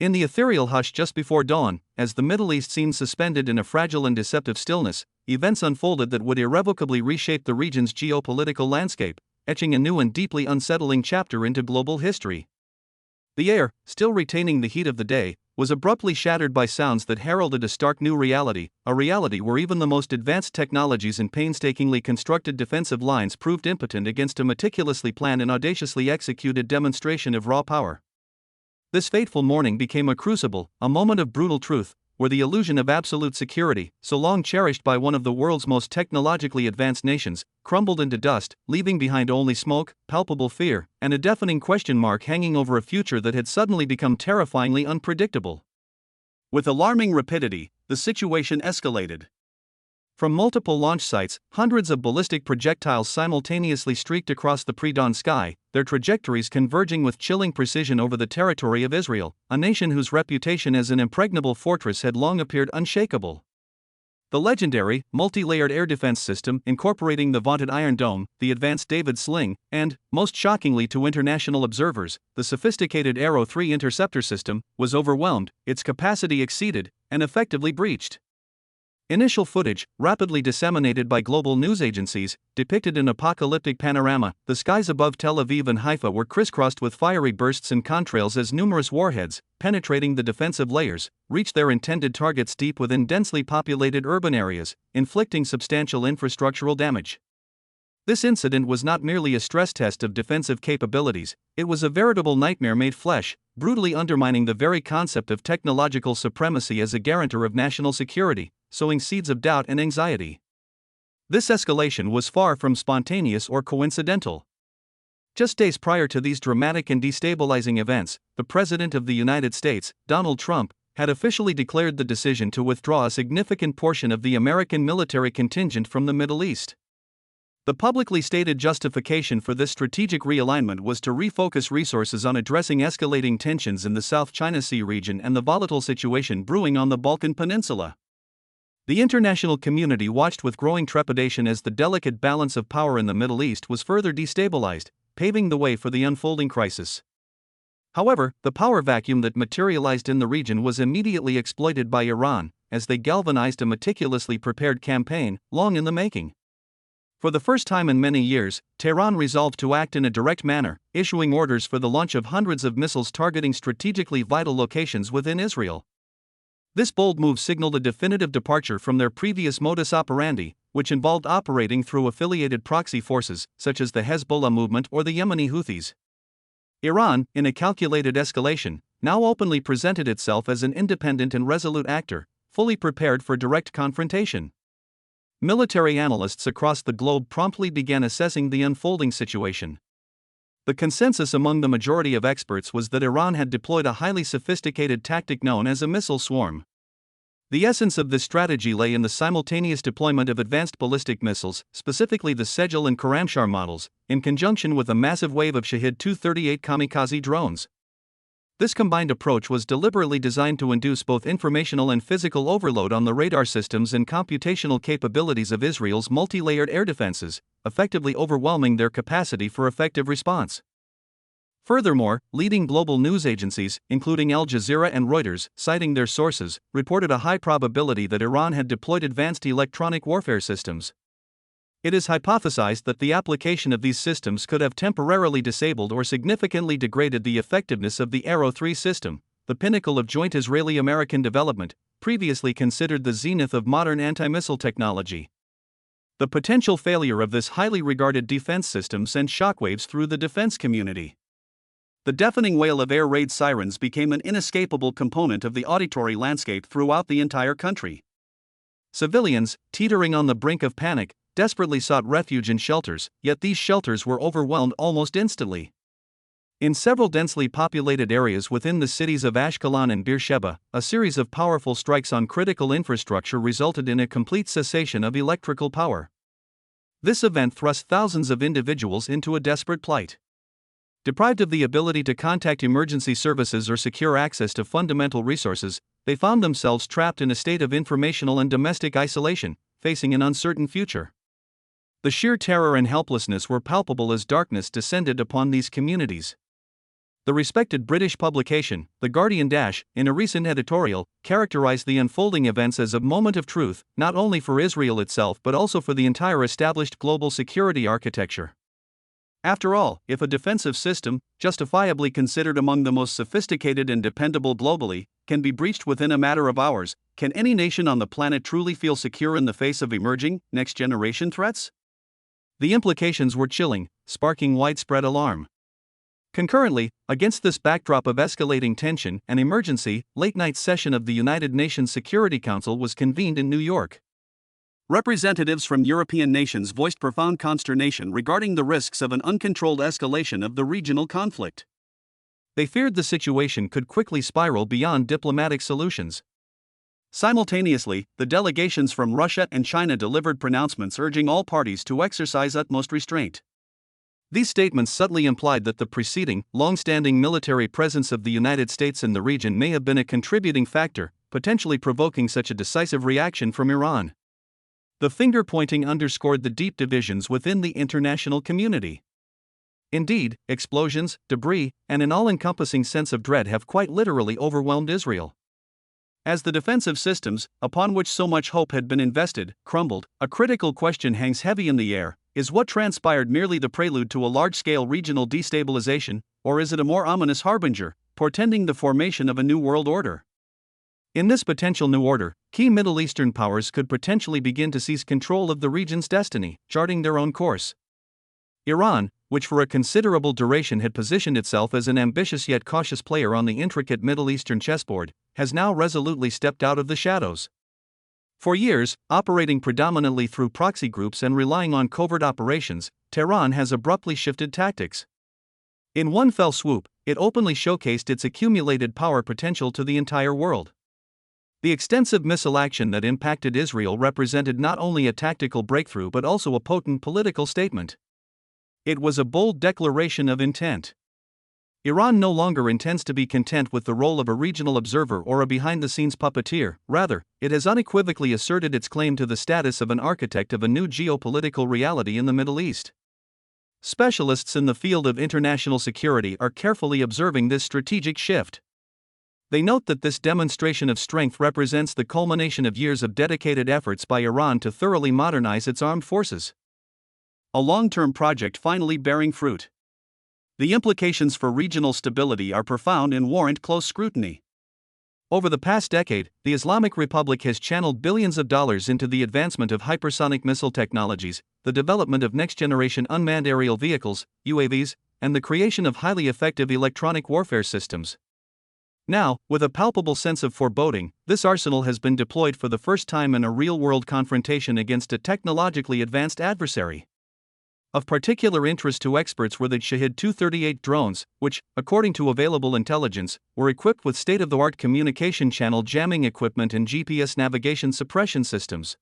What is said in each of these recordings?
In the ethereal hush just before dawn, as the Middle East seemed suspended in a fragile and deceptive stillness, events unfolded that would irrevocably reshape the region's geopolitical landscape, etching a new and deeply unsettling chapter into global history. The air, still retaining the heat of the day, was abruptly shattered by sounds that heralded a stark new reality, a reality where even the most advanced technologies and painstakingly constructed defensive lines proved impotent against a meticulously planned and audaciously executed demonstration of raw power. This fateful morning became a crucible, a moment of brutal truth, where the illusion of absolute security, so long cherished by one of the world's most technologically advanced nations, crumbled into dust, leaving behind only smoke, palpable fear, and a deafening question mark hanging over a future that had suddenly become terrifyingly unpredictable. With alarming rapidity, the situation escalated. From multiple launch sites, hundreds of ballistic projectiles simultaneously streaked across the pre-dawn sky, their trajectories converging with chilling precision over the territory of Israel, a nation whose reputation as an impregnable fortress had long appeared unshakable. The legendary, multi-layered air defense system incorporating the vaunted Iron Dome, the advanced David Sling, and, most shockingly to international observers, the sophisticated Arrow 3 interceptor system, was overwhelmed, its capacity exceeded, and effectively breached. Initial footage, rapidly disseminated by global news agencies, depicted an apocalyptic panorama. The skies above Tel Aviv and Haifa were crisscrossed with fiery bursts and contrails as numerous warheads, penetrating the defensive layers, reached their intended targets deep within densely populated urban areas, inflicting substantial infrastructural damage. This incident was not merely a stress test of defensive capabilities, it was a veritable nightmare made flesh, brutally undermining the very concept of technological supremacy as a guarantor of national security, sowing seeds of doubt and anxiety. This escalation was far from spontaneous or coincidental. Just days prior to these dramatic and destabilizing events, the President of the United States, Donald Trump, had officially declared the decision to withdraw a significant portion of the American military contingent from the Middle East. The publicly stated justification for this strategic realignment was to refocus resources on addressing escalating tensions in the South China Sea region and the volatile situation brewing on the Balkan Peninsula. The international community watched with growing trepidation as the delicate balance of power in the Middle East was further destabilized, paving the way for the unfolding crisis. However, the power vacuum that materialized in the region was immediately exploited by Iran, as they galvanized a meticulously prepared campaign, long in the making. For the first time in many years, Tehran resolved to act in a direct manner, issuing orders for the launch of hundreds of missiles targeting strategically vital locations within Israel. This bold move signaled a definitive departure from their previous modus operandi, which involved operating through affiliated proxy forces, such as the Hezbollah movement or the Yemeni Houthis. Iran, in a calculated escalation, now openly presented itself as an independent and resolute actor, fully prepared for direct confrontation. Military analysts across the globe promptly began assessing the unfolding situation. The consensus among the majority of experts was that Iran had deployed a highly sophisticated tactic known as a missile swarm. The essence of this strategy lay in the simultaneous deployment of advanced ballistic missiles, specifically the Sejal and Karamshar models, in conjunction with a massive wave of Shahed-238 kamikaze drones. This combined approach was deliberately designed to induce both informational and physical overload on the radar systems and computational capabilities of Israel's multi-layered air defenses, effectively overwhelming their capacity for effective response. Furthermore, leading global news agencies, including Al Jazeera and Reuters, citing their sources, reported a high probability that Iran had deployed advanced electronic warfare systems. It is hypothesized that the application of these systems could have temporarily disabled or significantly degraded the effectiveness of the Arrow 3 system, the pinnacle of joint Israeli-American development, previously considered the zenith of modern anti-missile technology. The potential failure of this highly regarded defense system sent shockwaves through the defense community. The deafening wail of air raid sirens became an inescapable component of the auditory landscape throughout the entire country. Civilians, teetering on the brink of panic, desperately sought refuge in shelters, yet these shelters were overwhelmed almost instantly. In several densely populated areas within the cities of Ashkelon and Beersheba, a series of powerful strikes on critical infrastructure resulted in a complete cessation of electrical power. This event thrust thousands of individuals into a desperate plight. Deprived of the ability to contact emergency services or secure access to fundamental resources, they found themselves trapped in a state of informational and domestic isolation, facing an uncertain future. The sheer terror and helplessness were palpable as darkness descended upon these communities. The respected British publication, The Guardian, in a recent editorial, characterized the unfolding events as a moment of truth, not only for Israel itself but also for the entire established global security architecture. After all, if a defensive system, justifiably considered among the most sophisticated and dependable globally, can be breached within a matter of hours, can any nation on the planet truly feel secure in the face of emerging, next-generation threats? The implications were chilling, sparking widespread alarm. Concurrently, against this backdrop of escalating tension, an emergency, late-night session of the United Nations Security Council was convened in New York. Representatives from European nations voiced profound consternation regarding the risks of an uncontrolled escalation of the regional conflict. They feared the situation could quickly spiral beyond diplomatic solutions. Simultaneously, the delegations from Russia and China delivered pronouncements urging all parties to exercise utmost restraint. These statements subtly implied that the preceding, long-standing military presence of the United States in the region may have been a contributing factor, potentially provoking such a decisive reaction from Iran. The finger-pointing underscored the deep divisions within the international community. Indeed, explosions, debris, and an all-encompassing sense of dread have quite literally overwhelmed Israel. As the defensive systems, upon which so much hope had been invested, crumbled, a critical question hangs heavy in the air. Is what transpired merely the prelude to a large-scale regional destabilization, or is it a more ominous harbinger, portending the formation of a new world order? In this potential new order, key Middle Eastern powers could potentially begin to seize control of the region's destiny, charting their own course. Iran, which for a considerable duration had positioned itself as an ambitious yet cautious player on the intricate Middle Eastern chessboard, has now resolutely stepped out of the shadows. For years, operating predominantly through proxy groups and relying on covert operations, Tehran has abruptly shifted tactics. In one fell swoop, it openly showcased its accumulated power potential to the entire world. The extensive missile action that impacted Israel represented not only a tactical breakthrough but also a potent political statement. It was a bold declaration of intent. Iran no longer intends to be content with the role of a regional observer or a behind-the-scenes puppeteer. Rather, it has unequivocally asserted its claim to the status of an architect of a new geopolitical reality in the Middle East. Specialists in the field of international security are carefully observing this strategic shift. They note that this demonstration of strength represents the culmination of years of dedicated efforts by Iran to thoroughly modernize its armed forces. A long-term project finally bearing fruit. The implications for regional stability are profound and warrant close scrutiny. Over the past decade, the Islamic Republic has channeled billions of dollars into the advancement of hypersonic missile technologies, the development of next-generation unmanned aerial vehicles, UAVs, and the creation of highly effective electronic warfare systems. Now, with a palpable sense of foreboding, this arsenal has been deployed for the first time in a real-world confrontation against a technologically advanced adversary. Of particular interest to experts were the Shahed 238 drones, which, according to available intelligence, were equipped with state-of-the-art communication channel jamming equipment and GPS navigation suppression systems.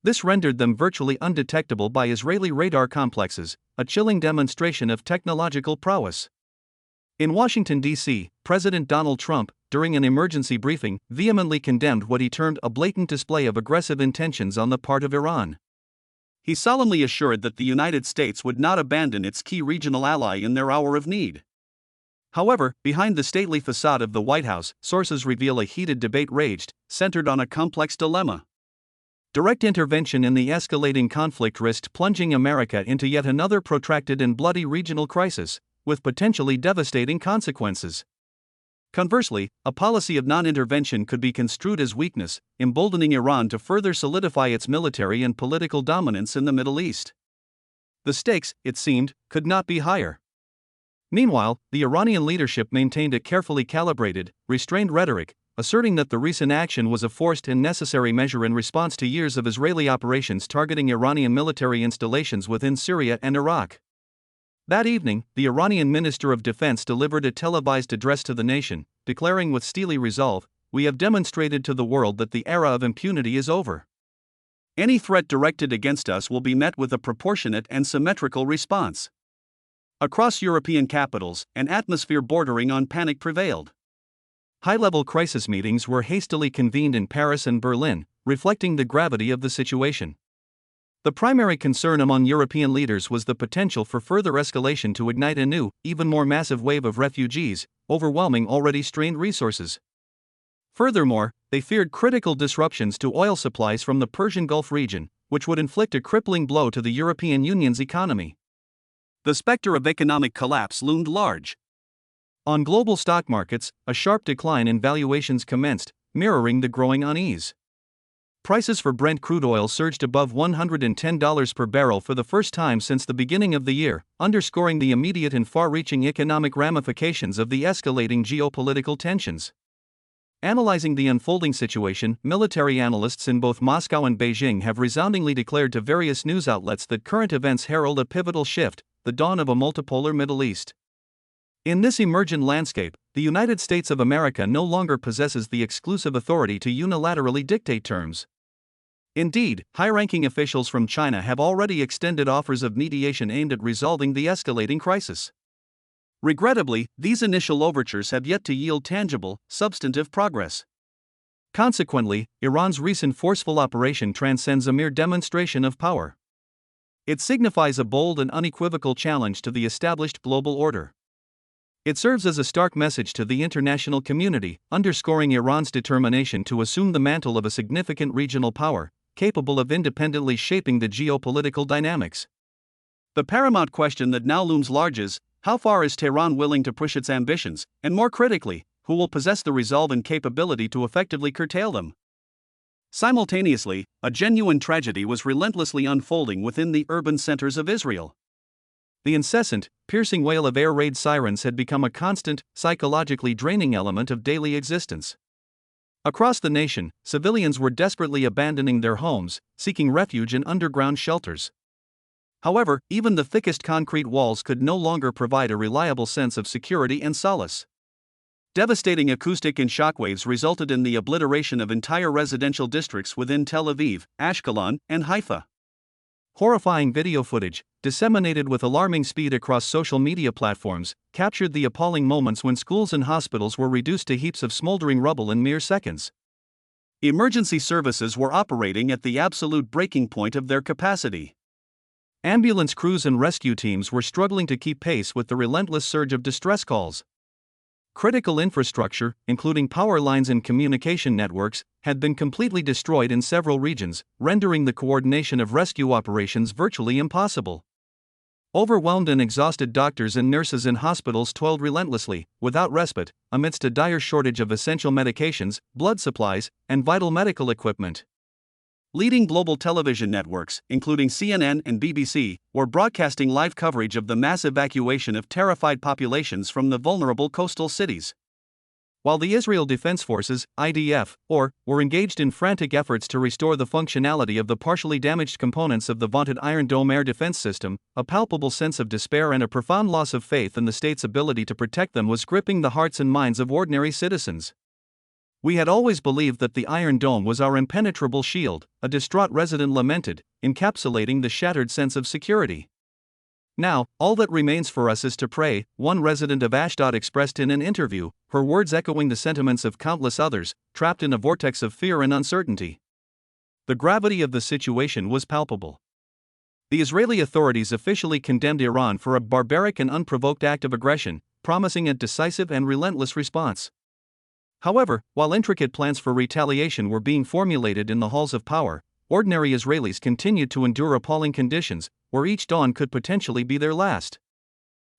This rendered them virtually undetectable by Israeli radar complexes, a chilling demonstration of technological prowess. In Washington, D.C., President Donald Trump, during an emergency briefing, vehemently condemned what he termed a blatant display of aggressive intentions on the part of Iran. He solemnly assured that the United States would not abandon its key regional ally in their hour of need. However, behind the stately facade of the White House, sources reveal a heated debate raged, centered on a complex dilemma. Direct intervention in the escalating conflict risked plunging America into yet another protracted and bloody regional crisis, with potentially devastating consequences. Conversely, a policy of non-intervention could be construed as weakness, emboldening Iran to further solidify its military and political dominance in the Middle East. The stakes, it seemed, could not be higher. Meanwhile, the Iranian leadership maintained a carefully calibrated, restrained rhetoric, asserting that the recent action was a forced and necessary measure in response to years of Israeli operations targeting Iranian military installations within Syria and Iraq. That evening, the Iranian Minister of Defense delivered a televised address to the nation, declaring with steely resolve, "We have demonstrated to the world that the era of impunity is over. Any threat directed against us will be met with a proportionate and symmetrical response." Across European capitals, an atmosphere bordering on panic prevailed. High-level crisis meetings were hastily convened in Paris and Berlin, reflecting the gravity of the situation. The primary concern among European leaders was the potential for further escalation to ignite a new, even more massive wave of refugees, overwhelming already strained resources. Furthermore, they feared critical disruptions to oil supplies from the Persian Gulf region, which would inflict a crippling blow to the European Union's economy. The specter of economic collapse loomed large. On global stock markets, a sharp decline in valuations commenced, mirroring the growing unease. Prices for Brent crude oil surged above $110 per barrel for the first time since the beginning of the year, underscoring the immediate and far-reaching economic ramifications of the escalating geopolitical tensions. Analyzing the unfolding situation, military analysts in both Moscow and Beijing have resoundingly declared to various news outlets that current events herald a pivotal shift, the dawn of a multipolar Middle East. In this emergent landscape, the United States of America no longer possesses the exclusive authority to unilaterally dictate terms. Indeed, high-ranking officials from China have already extended offers of mediation aimed at resolving the escalating crisis. Regrettably, these initial overtures have yet to yield tangible, substantive progress. Consequently, Iran's recent forceful operation transcends a mere demonstration of power. It signifies a bold and unequivocal challenge to the established global order. It serves as a stark message to the international community, underscoring Iran's determination to assume the mantle of a significant regional power, capable of independently shaping the geopolitical dynamics. The paramount question that now looms large is, how far is Tehran willing to push its ambitions, and more critically, who will possess the resolve and capability to effectively curtail them? Simultaneously, a genuine tragedy was relentlessly unfolding within the urban centers of Israel. The incessant, piercing wail of air raid sirens had become a constant, psychologically draining element of daily existence. Across the nation, civilians were desperately abandoning their homes, seeking refuge in underground shelters. However, even the thickest concrete walls could no longer provide a reliable sense of security and solace. Devastating acoustic and shockwaves resulted in the obliteration of entire residential districts within Tel Aviv, Ashkelon, and Haifa. Horrifying video footage, disseminated with alarming speed across social media platforms, captured the appalling moments when schools and hospitals were reduced to heaps of smoldering rubble in mere seconds. Emergency services were operating at the absolute breaking point of their capacity. Ambulance crews and rescue teams were struggling to keep pace with the relentless surge of distress calls. Critical infrastructure, including power lines and communication networks, had been completely destroyed in several regions, rendering the coordination of rescue operations virtually impossible. Overwhelmed and exhausted doctors and nurses in hospitals toiled relentlessly, without respite, amidst a dire shortage of essential medications, blood supplies, and vital medical equipment. Leading global television networks, including CNN and BBC, were broadcasting live coverage of the mass evacuation of terrified populations from the vulnerable coastal cities. While the Israel Defense Forces, IDF, were engaged in frantic efforts to restore the functionality of the partially damaged components of the vaunted Iron Dome air defense system, a palpable sense of despair and a profound loss of faith in the state's ability to protect them was gripping the hearts and minds of ordinary citizens. "We had always believed that the Iron Dome was our impenetrable shield," a distraught resident lamented, encapsulating the shattered sense of security. "Now, all that remains for us is to pray," one resident of Ashdod expressed in an interview, her words echoing the sentiments of countless others, trapped in a vortex of fear and uncertainty. The gravity of the situation was palpable. The Israeli authorities officially condemned Iran for a barbaric and unprovoked act of aggression, promising a decisive and relentless response. However, while intricate plans for retaliation were being formulated in the halls of power, ordinary Israelis continued to endure appalling conditions, where each dawn could potentially be their last.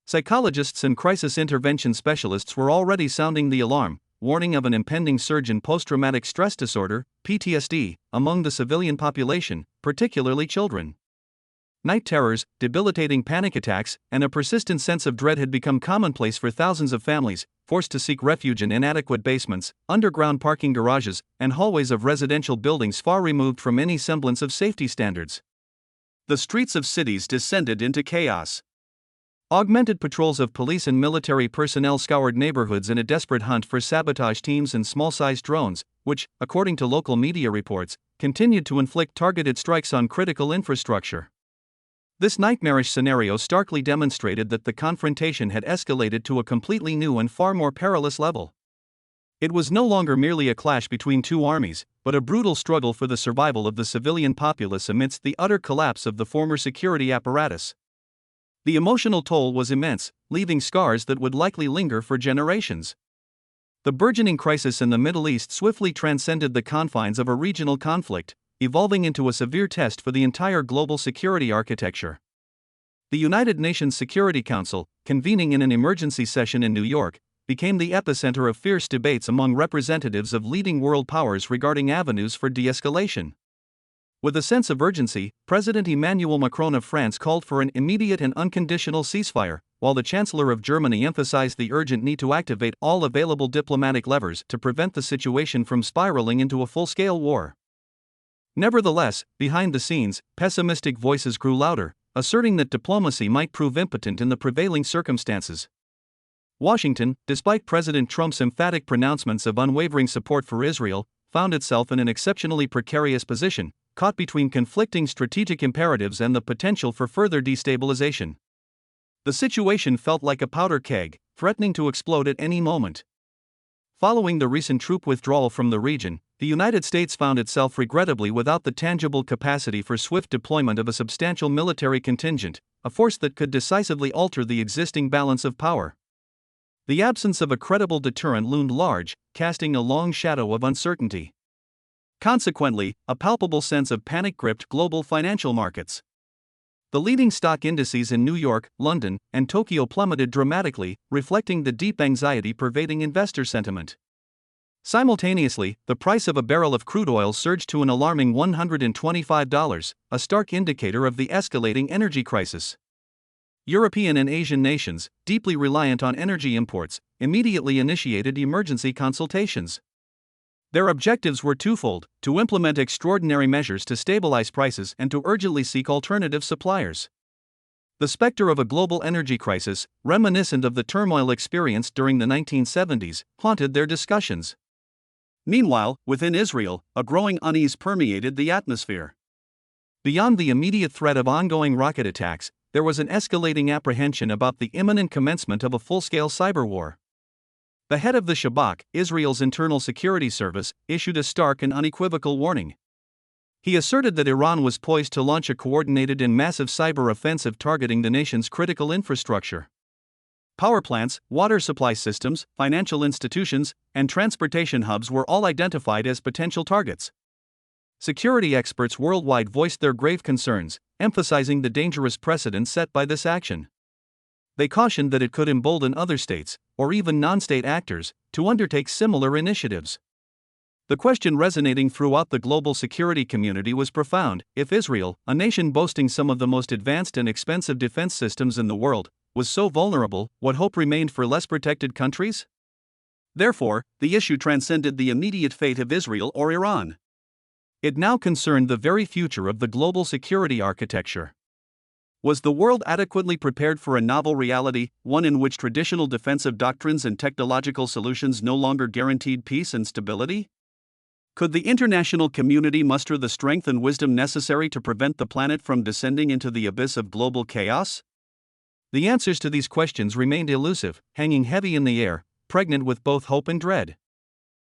Psychologists and crisis intervention specialists were already sounding the alarm, warning of an impending surge in post-traumatic stress disorder, PTSD, among the civilian population, particularly children. Night terrors, debilitating panic attacks, and a persistent sense of dread had become commonplace for thousands of families, forced to seek refuge in inadequate basements, underground parking garages, and hallways of residential buildings far removed from any semblance of safety standards. The streets of cities descended into chaos. Augmented patrols of police and military personnel scoured neighborhoods in a desperate hunt for sabotage teams and small-sized drones, which, according to local media reports, continued to inflict targeted strikes on critical infrastructure. This nightmarish scenario starkly demonstrated that the confrontation had escalated to a completely new and far more perilous level. It was no longer merely a clash between two armies, but a brutal struggle for the survival of the civilian populace amidst the utter collapse of the former security apparatus. The emotional toll was immense, leaving scars that would likely linger for generations. The burgeoning crisis in the Middle East swiftly transcended the confines of a regional conflict, evolving into a severe test for the entire global security architecture. The United Nations Security Council, convening in an emergency session in New York, became the epicenter of fierce debates among representatives of leading world powers regarding avenues for de-escalation. With a sense of urgency, President Emmanuel Macron of France called for an immediate and unconditional ceasefire, while the Chancellor of Germany emphasized the urgent need to activate all available diplomatic levers to prevent the situation from spiraling into a full-scale war. Nevertheless, behind the scenes, pessimistic voices grew louder, asserting that diplomacy might prove impotent in the prevailing circumstances. Washington, despite President Trump's emphatic pronouncements of unwavering support for Israel, found itself in an exceptionally precarious position, caught between conflicting strategic imperatives and the potential for further destabilization. The situation felt like a powder keg, threatening to explode at any moment. Following the recent troop withdrawal from the region, the United States found itself regrettably without the tangible capacity for swift deployment of a substantial military contingent, a force that could decisively alter the existing balance of power. The absence of a credible deterrent loomed large, casting a long shadow of uncertainty. Consequently, a palpable sense of panic gripped global financial markets. The leading stock indices in New York, London, and Tokyo plummeted dramatically, reflecting the deep anxiety pervading investor sentiment. Simultaneously, the price of a barrel of crude oil surged to an alarming $125, a stark indicator of the escalating energy crisis. European and Asian nations, deeply reliant on energy imports, immediately initiated emergency consultations. Their objectives were twofold: to implement extraordinary measures to stabilize prices and to urgently seek alternative suppliers. The specter of a global energy crisis, reminiscent of the turmoil experienced during the 1970s, haunted their discussions. Meanwhile, within Israel, a growing unease permeated the atmosphere. Beyond the immediate threat of ongoing rocket attacks, there was an escalating apprehension about the imminent commencement of a full-scale cyber war. The head of the Shabak, Israel's internal security service, issued a stark and unequivocal warning. He asserted that Iran was poised to launch a coordinated and massive cyber offensive targeting the nation's critical infrastructure. Power plants, water supply systems, financial institutions, and transportation hubs were all identified as potential targets. Security experts worldwide voiced their grave concerns, emphasizing the dangerous precedent set by this action. They cautioned that it could embolden other states, or even non-state actors, to undertake similar initiatives. The question resonating throughout the global security community was profound: if Israel, a nation boasting some of the most advanced and expensive defense systems in the world, was so vulnerable, what hope remained for less protected countries? Therefore, the issue transcended the immediate fate of Israel or Iran. It now concerned the very future of the global security architecture. Was the world adequately prepared for a novel reality, one in which traditional defensive doctrines and technological solutions no longer guaranteed peace and stability? Could the international community muster the strength and wisdom necessary to prevent the planet from descending into the abyss of global chaos? The answers to these questions remained elusive, hanging heavy in the air, pregnant with both hope and dread.